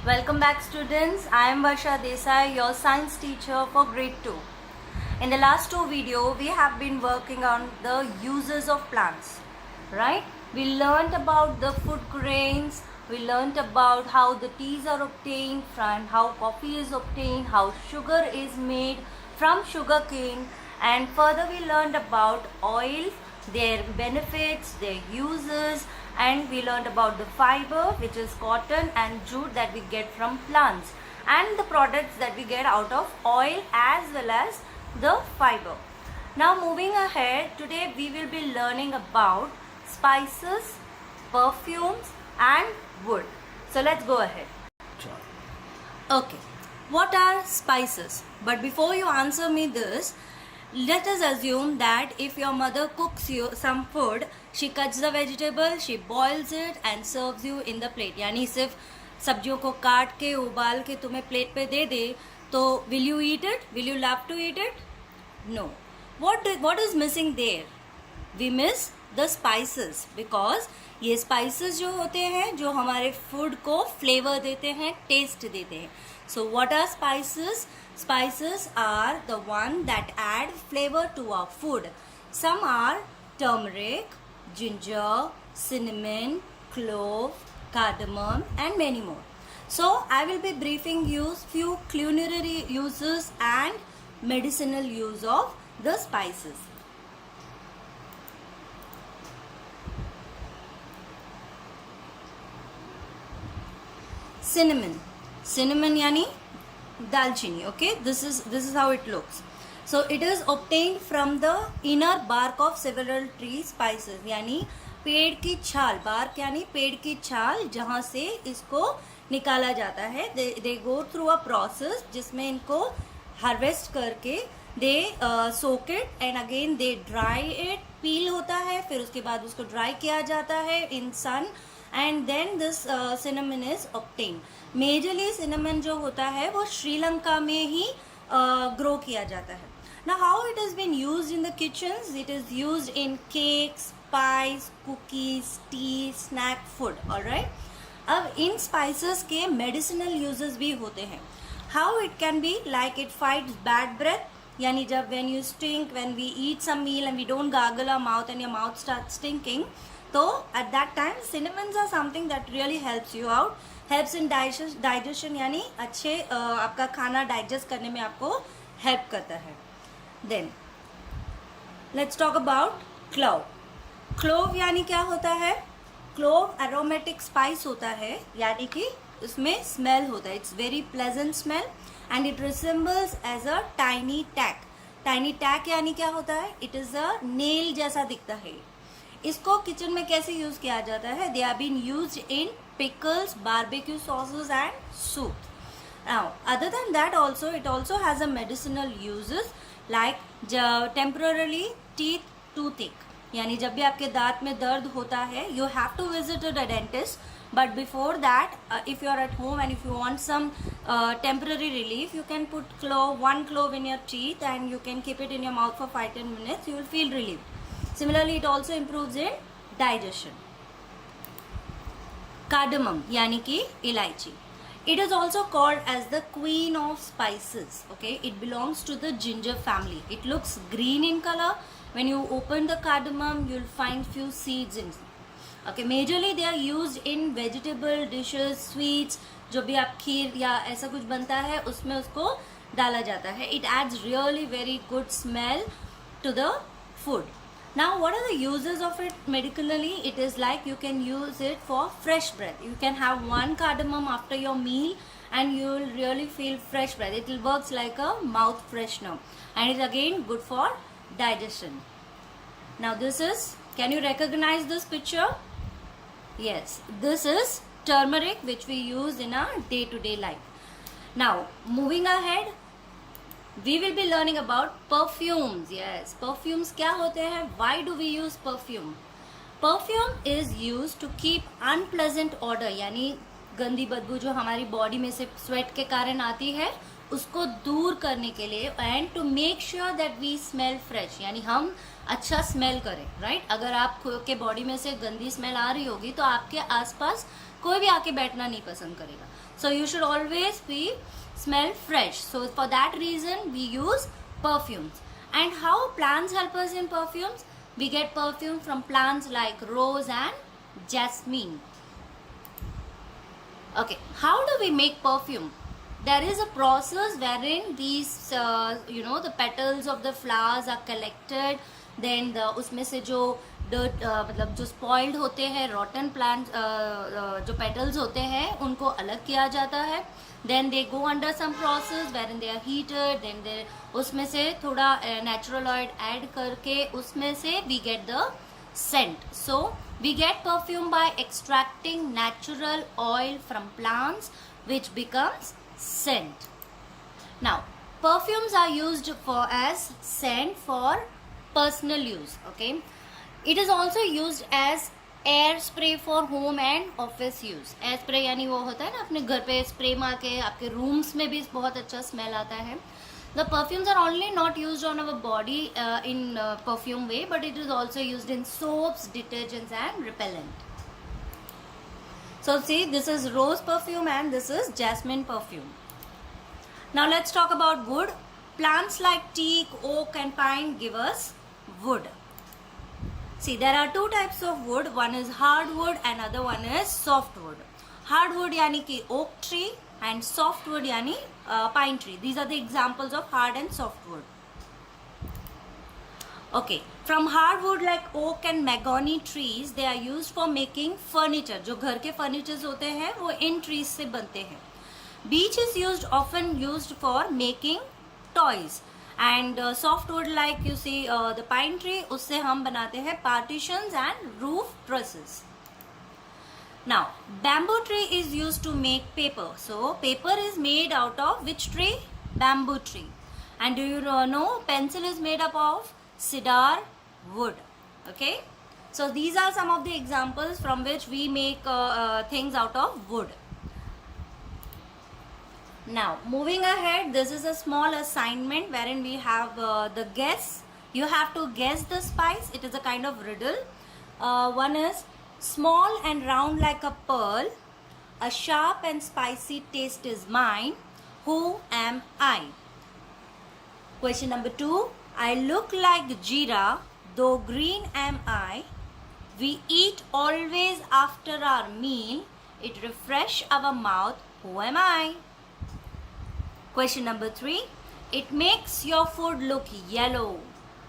Welcome back, students. I am Varsha Desai, your science teacher for grade 2. In the last two videos, we have been working on the uses of plants, right? We learned about the food grains, we learned about how the teas are obtained, from how coffee is obtained, how sugar is made from sugarcane, and further we learned about oil, their benefits, their uses, and we learned about the fiber, which is cotton and jute that we get from plants, and the products that we get out of oil as well as the fiber. Now moving ahead, today we will be learning about spices, perfumes and wood. So let's go ahead. Okay, what are spices? But before you answer me this, let us assume that if your mother cooks you some food, she cuts the vegetable, she boils it and serves you in the plate. यानी सिर्फ सब्जियों को काट के उबाल के तुम्हें plate पे दे दे, तो will you eat it? Will you love to eat it? No. What is missing there? We miss the spices, because ये spices जो होते हैं जो हमारे food को flavor देते हैं, taste देते हैं. So what are spices? Spices are the one that add flavor to our food. Some are turmeric, ginger, cinnamon, clove, cardamom and many more. So I will be briefing you few culinary uses and medicinal use of the spices. Cinnamon yani dalchini. Okay, this is how it looks. So it is obtained from the inner bark of several tree spices, यानी पेड़ की छाल, bark यानी पेड़ की छाल जहाँ से इसको निकाला जाता है. They go through a process जिसमें इनको harvest करके they soak it and again they dry it, peel होता है, फिर उसके बाद उसको dry किया जाता है in sun and then this cinnamon is obtained. Majorly cinnamon जो होता है वो श्रीलंका में ही grow किया जाता है. Now how it has been used in the kitchens? It is used in cakes, pies, cookies, tea, snack food. Alright. अब इन spices के medicinal uses भी होते हैं. How it can be? Like it fights bad breath. यानी जब when you stink, when we eat some meal and we don't gargle our mouth and your mouth starts stinking, तो at that time cinnamons are something that really helps you out, helps in digestion यानी अच्छे आपका खाना digest करने में आपको help करता है. Then let's talk about clove. Clove यानी क्या होता है? Clove aromatic spice होता है, यानी कि उसमें smell होता है. It's very pleasant smell and it resembles as a tiny tack. Tiny tack यानी क्या होता है? It is a nail जैसा दिखता है. इसको किचन में कैसे यूज किया जाता है? They have been used in pickles, barbecue sauces and soup. Now, other than that also, it also has a medicinal uses like temporarily teeth toothache. यानी जब भी आपके दांत में दर्द होता है, you have to visit a dentist. But before that, if you are at home and if you want some temporary relief, you can put one clove in your teeth and you can keep it in your mouth for 5-10 minutes. You will feel relieved. Similarly, it also improves in digestion. Cardamom यानी कि इलायची. It is also called as the queen of spices. Okay, it belongs to the ginger family. It looks green in color. When you open the cardamom, you'll find few seeds in. Okay, majorly they are used in vegetable dishes, sweets. जो भी आप खीर या ऐसा कुछ बनता है उसमें उसको डाला जाता है. It adds really very good smell to the food. Now, what are the uses of it medically? It is like you can use it for fresh breath. You can have one cardamom after your meal and you will really feel fresh breath. It works like a mouth freshener and it's again good for digestion. Now this is, can you recognize this picture? Yes, this is turmeric which we use in our day-to-day life. Now, moving ahead, we will be learning about perfumes. Yes, perfumes क्या होते हैं? Why do we use perfume? Perfume is used to keep unpleasant odor, यानी गंदी बदबू जो हमारी body में से स्वेट के कारण आती है उसको दूर करने के लिए, and to make sure that we smell fresh, यानी हम अच्छा स्मेल करें. राइट, अगर आप के बॉडी में से गंदी स्मेल आ रही होगी तो आपके आसपास कोई भी आके बैठना नहीं पसंद करेगा. So you should always be smell fresh. So for that reason we use perfumes. And how plants help us in perfumes? We get perfume from plants like rose and jasmine. Okay, how do we make perfume? There is a process wherein these the petals of the flowers are collected. Then उसमें से जो dirt मतलब जो spoiled होते हैं rotten plants जो petals होते हैं उनको अलग किया जाता है. Then they go under some process wherein they are heated. Then they उसमें से थोड़ा natural oil add करके उसमें से we get the scent. So we get perfume by extracting natural oil from plants, which becomes scent. Now perfumes are used for as scent for personal use. Okay, it is also used as air spray for home and office use. Air spray यानी वो होता है ना अपने घर पे spray मार के आपके रूम्स में भी बहुत अच्छा स्मेल आता है. The perfumes are only not used on our body in perfume way, but it is also used in soaps, detergents and repellent. So see, this is rose perfume and this is jasmine perfume. Now let's talk about wood. Plants like teak, oak and pine give us wood. See, there are two types of wood. One is hardwood and other one is softwood. Hardwood यानी कि oak tree and softwood यानी pine tree. These are the examples of hard and softwood. Okay, from hardwood like oak and mahogany trees, they are used for making furniture. जो घर के furnitures होते हैं वो इन trees से बनते हैं. Beech is often used for making toys. And softwood like you see the pine tree, उससे हम बनाते हैं partitions and roof trusses. Now bamboo tree is used to make paper. So paper is made out of which tree? Bamboo tree. And do you know pencil is made up of cedar wood. Okay, so these are some of the examples from which we make things out of wood. Now moving ahead, this is a small assignment wherein we have the guess. You have to guess the spice. It is a kind of riddle. One is small and round like a pearl, a sharp and spicy taste is mine. Who am I? Question number 2. I look like jeera, though green am I. We eat always after our meal. It refresh our mouth. Who am I? Question number 3. It makes your food look yellow.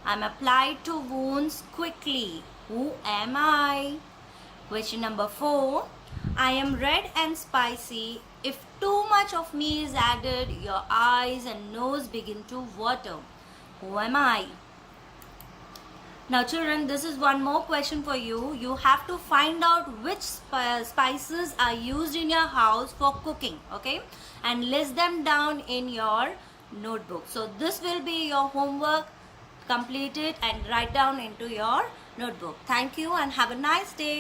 I'm applied to wounds quickly. Who am I? Question number 4. I am red and spicy. If too much of me is added, your eyes and nose begin to water. Who am I? Now children, this is one more question for you. You have to find out which spices are used in your house for cooking, okay? And list them down in your notebook. So this will be your homework. Complete it and write down into your notebook. Thank you and have a nice day.